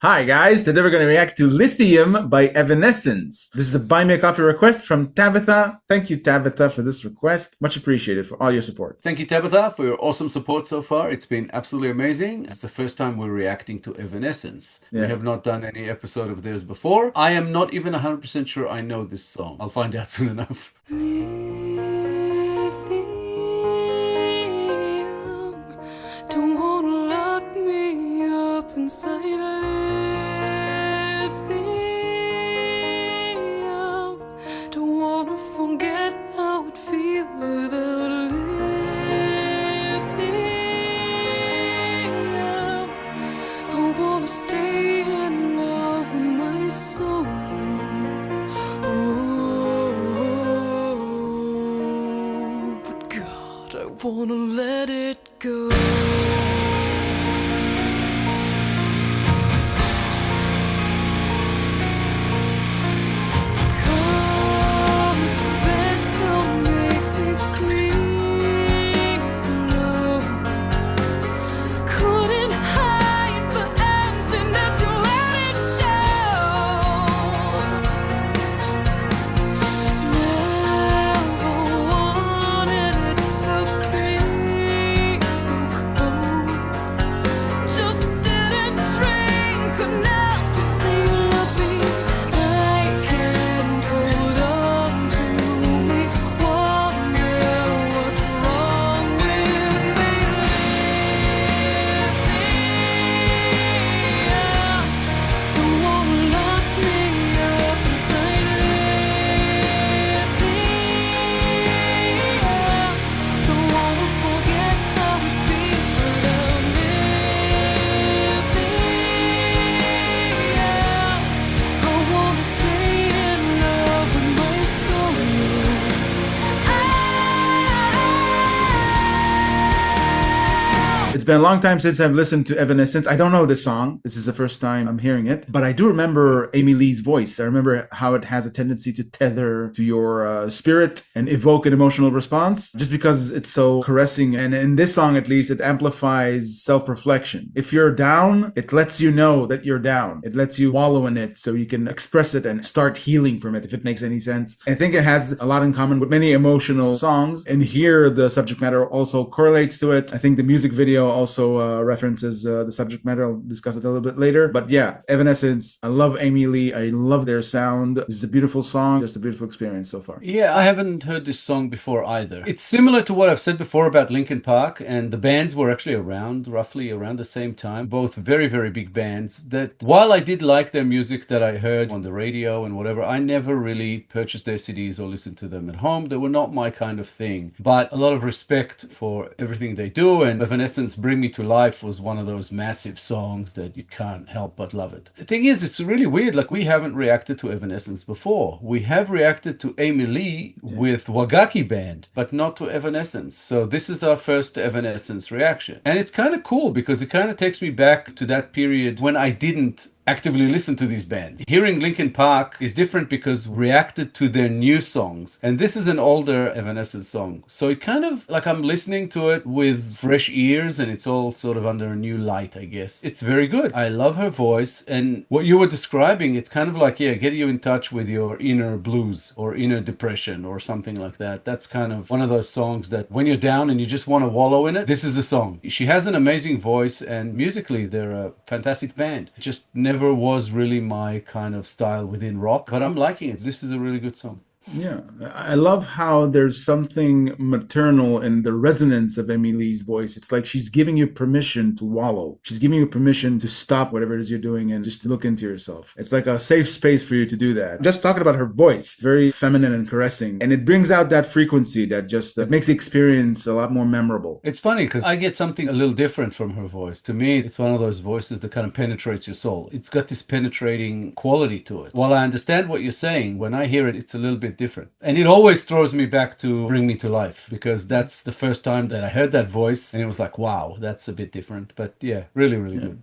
Hi guys, today we're going to react to Lithium by EVANESCENCE. This is a Buy Me a Coffee request from Tabitha. Thank you, Tabitha, for this request. Much appreciated for all your support. Thank you, Tabitha, for your awesome support so far. It's been absolutely amazing. It's the first time we're reacting to EVANESCENCE. Yeah. We have not done any episode of theirs before. I am not even 100% sure I know this song. I'll find out soon enough. Don't wanna lock me up inside. Don't wanna forget how it feels without lithium. I wanna stay in love with my soul. Oh, but God, I wanna let it go. It's been a long time since I've listened to EVANESCENCE. I don't know this song. This is the first time I'm hearing it. But I do remember Amy Lee's voice. I remember how it has a tendency to tether to your spirit and evoke an emotional response just because it's so caressing. And in this song, at least, it amplifies self-reflection. If you're down, it lets you know that you're down. It lets you wallow in it so you can express it and start healing from it, if it makes any sense. I think it has a lot in common with many emotional songs. And here, the subject matter also correlates to it. I think the music video also references the subject matter. I'll discuss it a little bit later. But yeah, EVANESCENCE, I love Amy Lee. I love their sound. This is a beautiful song, just a beautiful experience so far. Yeah, I haven't heard this song before either. It's similar to what I've said before about Linkin Park, and the bands were actually around, roughly around the same time. Both very, very big bands that while I did like their music that I heard on the radio and whatever, I never really purchased their CDs or listened to them at home. They were not my kind of thing. But a lot of respect for everything they do, and EVANESCENCE Bring Me to Life was one of those massive songs that you can't help but love it. The thing is, it's really weird. Like, we haven't reacted to EVANESCENCE before. We have reacted to Amy Lee with Wagaki Band, but not to EVANESCENCE. So this is our first EVANESCENCE reaction. And it's kind of cool because it kind of takes me back to that period when I didn't actively listen to these bands. Hearing Linkin Park is different because we reacted to their new songs. And this is an older EVANESCENCE song. So it kind of like I'm listening to it with fresh ears and it's all sort of under a new light, I guess. It's very good. I love her voice. And what you were describing, it's kind of like, yeah, get you in touch with your inner blues or inner depression or something like that. That's kind of one of those songs that when you're down and you just want to wallow in it, this is the song. She has an amazing voice and musically they're a fantastic band. Just never was really my kind of style within rock, but I'm liking it. This is a really good song. Yeah, I love how there's something maternal in the resonance of Amy Lee's voice. It's like she's giving you permission to wallow. She's giving you permission to stop whatever it is you're doing and just to look into yourself. It's like a safe space for you to do that. Just talking about her voice, very feminine and caressing. And it brings out that frequency that just makes the experience a lot more memorable. It's funny because I get something a little different from her voice. To me, it's one of those voices that kind of penetrates your soul. It's got this penetrating quality to it. While I understand what you're saying, when I hear it, it's a little bit different. And it always throws me back to Bring Me to Life because that's the first time that I heard that voice and it was like, wow, that's a bit different. But yeah, really, really good.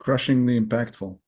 Crushingly impactful.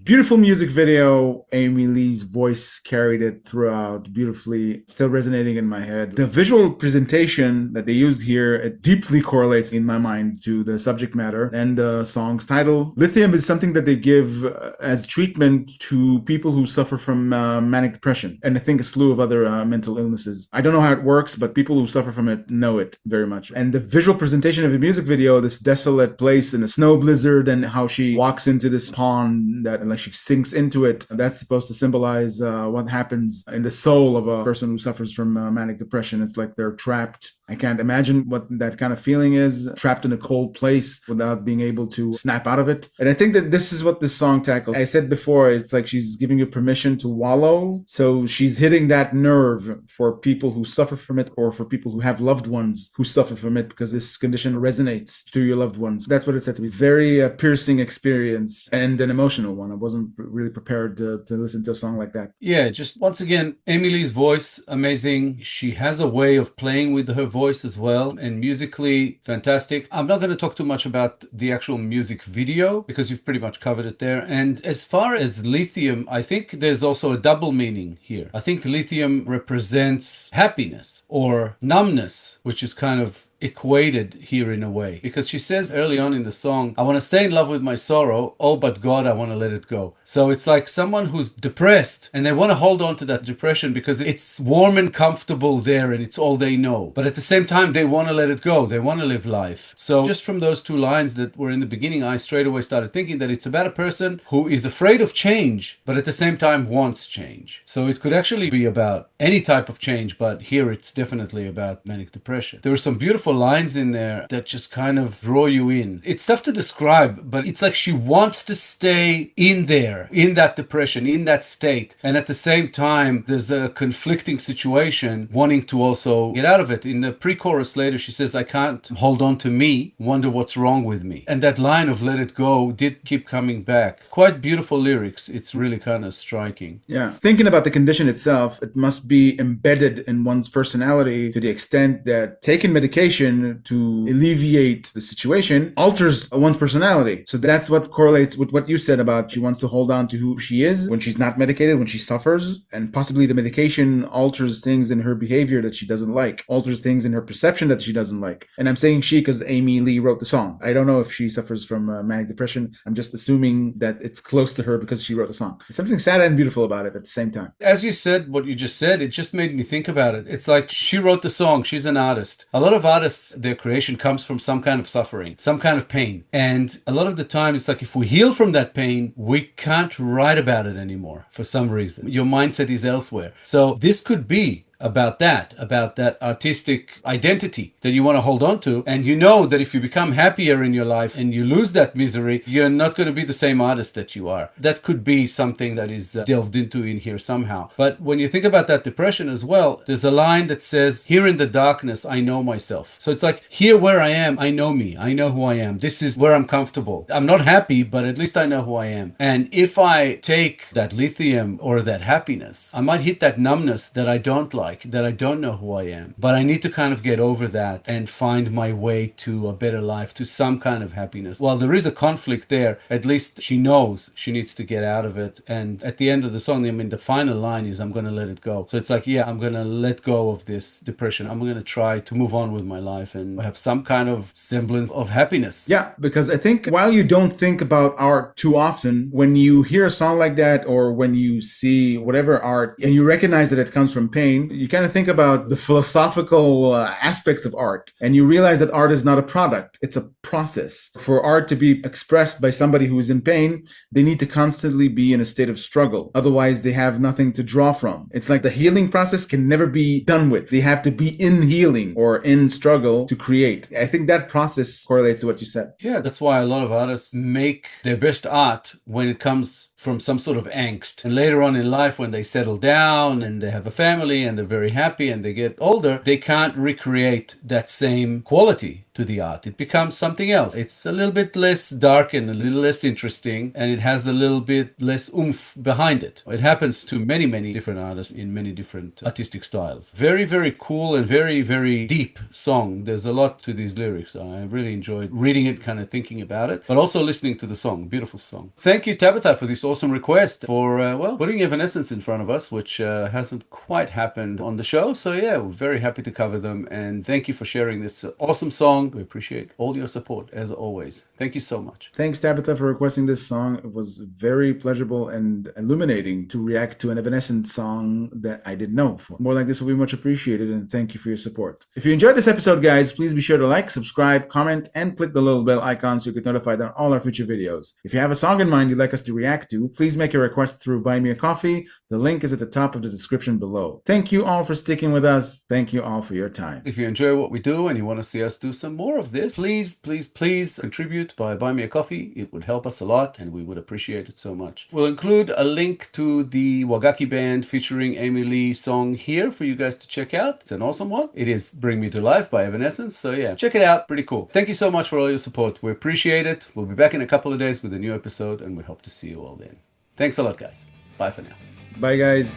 Beautiful music video. Amy Lee's voice carried it throughout beautifully, still resonating in my head. The visual presentation that they used here, it deeply correlates in my mind to the subject matter and the song's title. Lithium is something that they give as treatment to people who suffer from manic depression, and I think a slew of other mental illnesses. I don't know how it works, but people who suffer from it know it very much. And the visual presentation of the music video, this desolate place in a snow blizzard, and how she walks into this pond that like she sinks into it. That's supposed to symbolize what happens in the soul of a person who suffers from manic depression. It's like they're trapped. I can't imagine what that kind of feeling is, trapped in a cold place without being able to snap out of it. And I think that this is what this song tackles. I said before, it's like she's giving you permission to wallow. So she's hitting that nerve for people who suffer from it, or for people who have loved ones who suffer from it, because this condition resonates to your loved ones. That's what it said to me. Very piercing experience, and an emotional one. I wasn't really prepared to listen to a song like that. Yeah, just once again, Emily's voice, amazing. She has a way of playing with her voice as well, and musically fantastic. I'm not going to talk too much about the actual music video because you've pretty much covered it there. And as far as Lithium, I think there's also a double meaning here. I think Lithium represents happiness or numbness, which is kind of equated here in a way, because she says early on in the song, I want to stay in love with my sorrow, oh but God, I want to let it go. So it's like someone who's depressed and they want to hold on to that depression because it's warm and comfortable there and it's all they know, but at the same time they want to let it go, they want to live life. So just from those two lines that were in the beginning, I straight away started thinking that it's about a person who is afraid of change but at the same time wants change. So it could actually be about any type of change, but here it's definitely about manic depression. There were some beautiful lines in there that just kind of draw you in. It's tough to describe, but it's like she wants to stay in there, in that depression, in that state. And at the same time, there's a conflicting situation, wanting to also get out of it. In the pre-chorus later, she says, I can't hold on to me, wonder what's wrong with me. And that line of let it go did keep coming back. Quite beautiful lyrics. It's really kind of striking. Yeah. Thinking about the condition itself, it must be embedded in one's personality to the extent that taking medication to alleviate the situation alters one's personality. So that's what correlates with what you said about she wants to hold on to who she is when she's not medicated, when she suffers, and possibly the medication alters things in her behavior that she doesn't like, alters things in her perception that she doesn't like. And I'm saying she because Amy Lee wrote the song. I don't know if she suffers from manic depression. I'm just assuming that it's close to her because she wrote the song. There's something sad and beautiful about it at the same time. As you said, what you just said, it just made me think about it. It's like she wrote the song. She's an artist. A lot of artists, their creation comes from some kind of suffering, some kind of pain. And a lot of the time, it's like if we heal from that pain, we can't write about it anymore for some reason. Your mindset is elsewhere. So this could be about that artistic identity that you want to hold on to. And you know that if you become happier in your life and you lose that misery, you're not going to be the same artist that you are. That could be something that is delved into in here somehow. But when you think about that depression as well, there's a line that says, here in the darkness, I know myself. So it's like, here where I am, I know me. I know who I am. This is where I'm comfortable. I'm not happy, but at least I know who I am. And if I take that lithium or that happiness, I might hit that numbness that I don't like, that I don't know who I am, but I need to kind of get over that and find my way to a better life, to some kind of happiness. While there is a conflict there, at least she knows she needs to get out of it. And at the end of the song, I mean, the final line is, I'm going to let it go. So it's like, yeah, I'm going to let go of this depression. I'm going to try to move on with my life and have some kind of semblance of happiness. Yeah, because I think while you don't think about art too often, when you hear a song like that, or when you see whatever art and you recognize that it comes from pain, you kind of think about the philosophical aspects of art, and you realize that art is not a product, it's a process. For art to be expressed by somebody who is in pain, they need to constantly be in a state of struggle. Otherwise, they have nothing to draw from. It's like the healing process can never be done with. They have to be in healing or in struggle to create. I think that process correlates to what you said. Yeah, that's why a lot of artists make their best art when it comes from some sort of angst. And later on in life, when they settle down and they have a family and they're very happy and they get older, they can't recreate that same quality to the art. It becomes something else. It's a little bit less dark and a little less interesting, and it has a little bit less oomph behind it. It happens to many, many different artists in many different artistic styles. Very, very cool and very, very deep song. There's a lot to these lyrics. I really enjoyed reading it, kind of thinking about it, but also listening to the song. Beautiful song. Thank you, Tabitha, for this awesome request, for, well, putting Evanescence in front of us, which hasn't quite happened on the show. So yeah, we're very happy to cover them, and thank you for sharing this awesome song. We appreciate all your support, as always. Thank you so much. Thanks, Tabitha, for requesting this song. It was very pleasurable and illuminating to react to an Evanescence song that I didn't know before. More like this will be much appreciated, and thank you for your support. If you enjoyed this episode, guys, please be sure to like, subscribe, comment, and click the little bell icon so you get notified on all our future videos. If you have a song in mind you'd like us to react to, please make a request through Buy Me a Coffee. The link is at the top of the description below. Thank you all for sticking with us. Thank you all for your time. If you enjoy what we do and you want to see us do some more of this, please, please, please contribute by Buy Me a Coffee. It would help us a lot, and we would appreciate it so much. We'll include a link to the Wagaki Band featuring Amy Lee song here for you guys to check out. It's an awesome one. It is Bring Me to Life by Evanescence. So yeah, check it out. Pretty cool. Thank you so much for all your support. We appreciate it. We'll be back in a couple of days with a new episode, and we hope to see you all then. Thanks a lot, guys. Bye for now. Bye, guys.